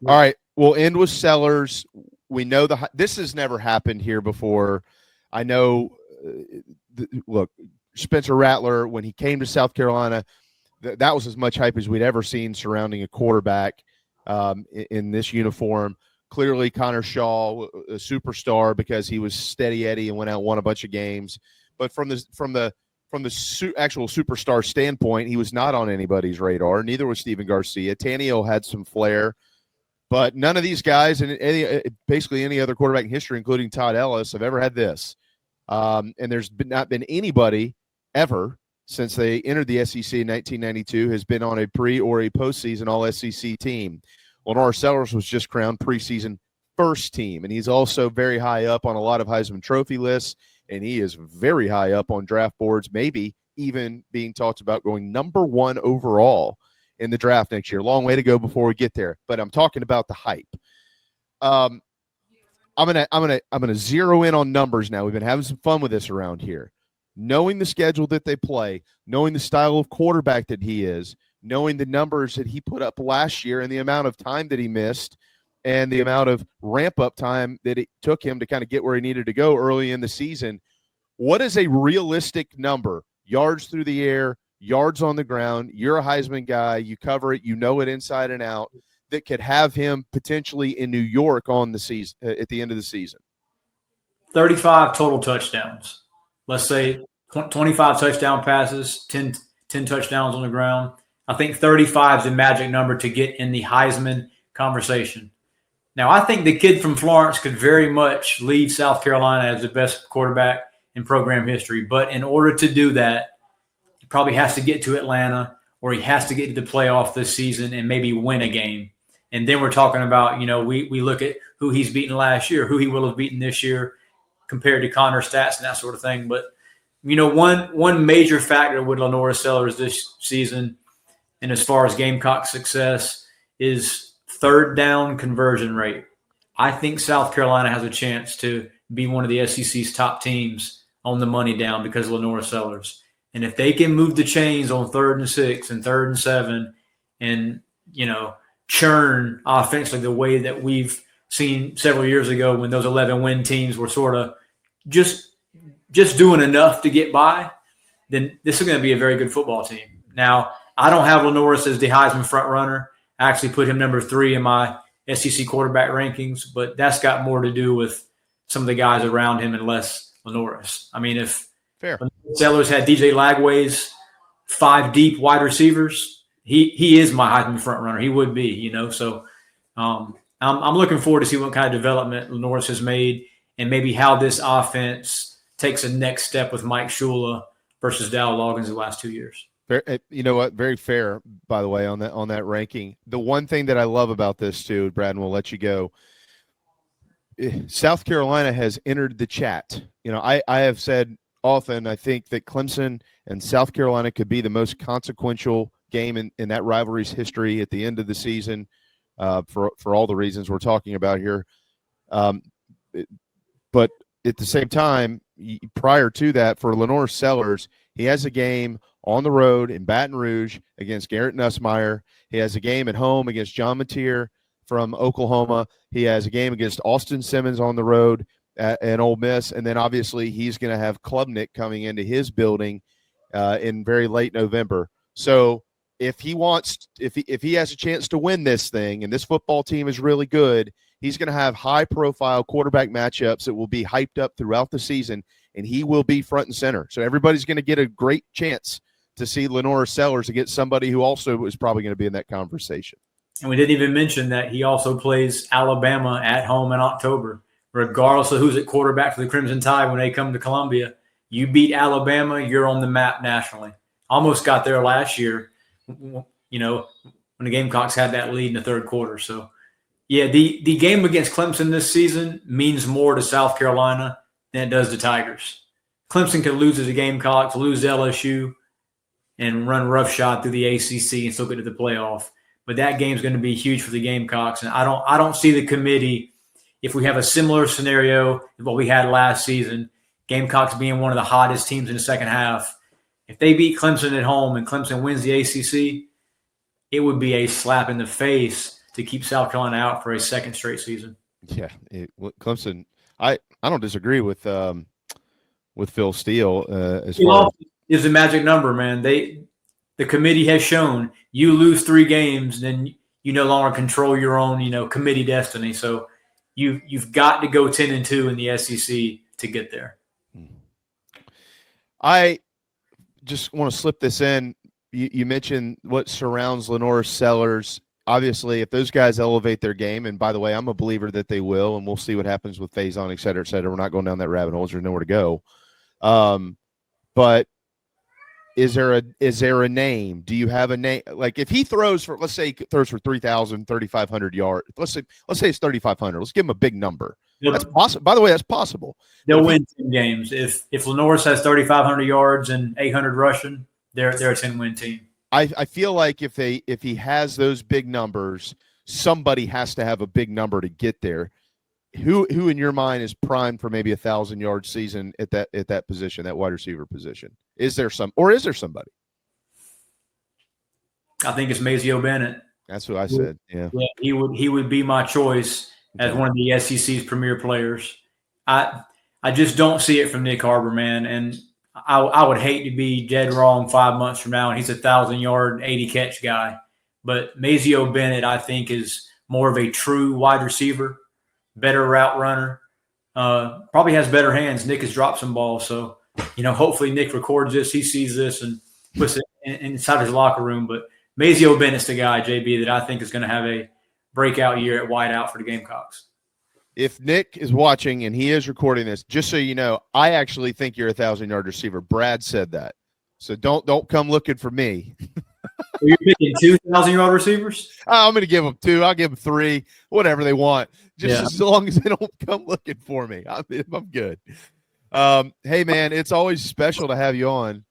All right, we'll end with Sellers. We know this has never happened here before. I know. Look, Spencer Rattler, when he came to South Carolina, that was as much hype as we'd ever seen surrounding a quarterback in this uniform. Clearly, Connor Shaw, a superstar because he was steady Eddie and went out and won a bunch of games. But from the actual superstar standpoint, he was not on anybody's radar. Neither was Steven Garcia. Tannehill had some flair, but none of these guys and basically any other quarterback in history, including Todd Ellis, have ever had this. And there's not been anybody ever since they entered the SEC in 1992 has been on a pre or a postseason All-SEC team. LaNorris Sellers was just crowned preseason first team, and he's also very high up on a lot of Heisman Trophy lists, and he is very high up on draft boards, maybe even being talked about going number 1 overall in the draft next year. Long way to go before we get there, but I'm talking about the hype. I'm gonna zero in on numbers now. We've been having some fun with this around here. Knowing the schedule that they play, knowing the style of quarterback that he is, knowing the numbers that he put up last year and the amount of time that he missed and the amount of ramp-up time that it took him to kind of get where he needed to go early in the season, what is a realistic number? Yards through the air, yards on the ground. You're a Heisman guy. You cover it. You know it inside and out. That could have him potentially in New York on the season at the end of the season. 35 total touchdowns. Let's say 25 touchdown passes, 10 touchdowns on the ground. I think 35 is the magic number to get in the Heisman conversation. Now, I think the kid from Florence could very much lead South Carolina as the best quarterback in program history. But in order to do that, he probably has to get to Atlanta, or he has to get to the playoff this season and maybe win a game. And then we're talking about, we look at who he's beaten last year, who he will have beaten this year compared to Connor's stats and that sort of thing. But, one major factor with LaNorris Sellers this season, and as far as Gamecock success, is third down conversion rate. I think South Carolina has a chance to be one of the SEC's top teams on the money down because of LaNorris Sellers. And if they can move the chains on 3rd and 6 and 3rd and 7 and, churn offensively the way that we've seen several years ago when those 11-win teams were sort of just doing enough to get by, then this is going to be a very good football team. Now, I don't have LaNorris as the Heisman front runner. I actually put him number 3 in my SEC quarterback rankings, but that's got more to do with some of the guys around him and less LaNorris. I mean, if Sellers had DJ Lagway's 5 deep wide receivers, he is my Heisman front runner. He would be, So I'm looking forward to see what kind of development LaNorris has made and maybe how this offense takes a next step with Mike Shula versus Dow Loggins the last 2 years. You know what? Very fair, by the way, on that ranking. The one thing that I love about this too, Brad, and we'll let you go. South Carolina has entered the chat. I have said often, I think that Clemson and South Carolina could be the most consequential game in that rivalry's history at the end of the season for all the reasons we're talking about here. But at the same time, prior to that, for LaNorris Sellers, he has a game on the road in Baton Rouge against Garrett Nussmeier. He has a game at home against John Mateer from Oklahoma. He has a game against Austin Simmons on the road at Ole Miss. And then obviously he's going to have Klubnik coming into his building in very late November. So if he has a chance to win this thing, and this football team is really good, he's going to have high-profile quarterback matchups that will be hyped up throughout the season, and he will be front and center. So everybody's going to get a great chance to see LaNorris Sellers against somebody who also is probably going to be in that conversation. And we didn't even mention that he also plays Alabama at home in October. Regardless of who's at quarterback for the Crimson Tide when they come to Columbia, you beat Alabama, you're on the map nationally. Almost got there last year, when the Gamecocks had that lead in the third quarter. So, yeah, the game against Clemson this season means more to South Carolina than it does to Tigers. Clemson could lose to the Gamecocks, lose to LSU, and run roughshod through the ACC and still get to the playoff. But that game's going to be huge for the Gamecocks, and I don't see the committee, if we have a similar scenario to what we had last season, Gamecocks being one of the hottest teams in the second half. If they beat Clemson at home and Clemson wins the ACC, it would be a slap in the face to keep South Carolina out for a second straight season. Yeah, Clemson. I don't disagree with Phil Steele as far as is a magic number, man. The committee has shown you lose 3 games, then you no longer control your own, committee destiny. So you've got to go 10-2 in the SEC to get there. I just want to slip this in. You mentioned what surrounds LaNorris Sellers. Obviously, if those guys elevate their game, and by the way, I'm a believer that they will, and we'll see what happens with Faison, et cetera, et cetera. We're not going down that rabbit hole. There's nowhere to go. But is there a name? Do you have a name? Like if he throws for, let's say he throws for 3,000, 3,500 yards. Let's say it's 3,500. Let's give him a big number. That's possible. By the way, that's possible. They'll win 10 games. If LaNorris has 3,500 yards and 800 rushing, they're a 10-win team. I feel like if he has those big numbers, somebody has to have a big number to get there. Who in your mind is primed for maybe 1,000-yard season at that position, that wide receiver position? Is there somebody? I think it's Mazio Bennett. That's what I said. Yeah, he would be my choice as one of the SEC's premier players. I just don't see it from Nick Harbor, man, and I would hate to be dead wrong 5 months from now and he's a 1,000-yard, 80-catch guy. But Mazio Bennett, I think, is more of a true wide receiver, better route runner, probably has better hands. Nick has dropped some balls. So, hopefully Nick records this. He sees this and puts it inside his locker room. But Mazio Bennett's the guy, JB, that I think is going to have a breakout year at wideout for the Gamecocks. If Nick is watching and he is recording this, just so you know, I actually think you're a 1,000-yard receiver. Brad said that. So don't come looking for me. You're picking 2,000-yard receivers? I'm going to give them 2. I'll give them 3, whatever they want. Just as long as they don't come looking for me. I'm good. Hey, man, it's always special to have you on.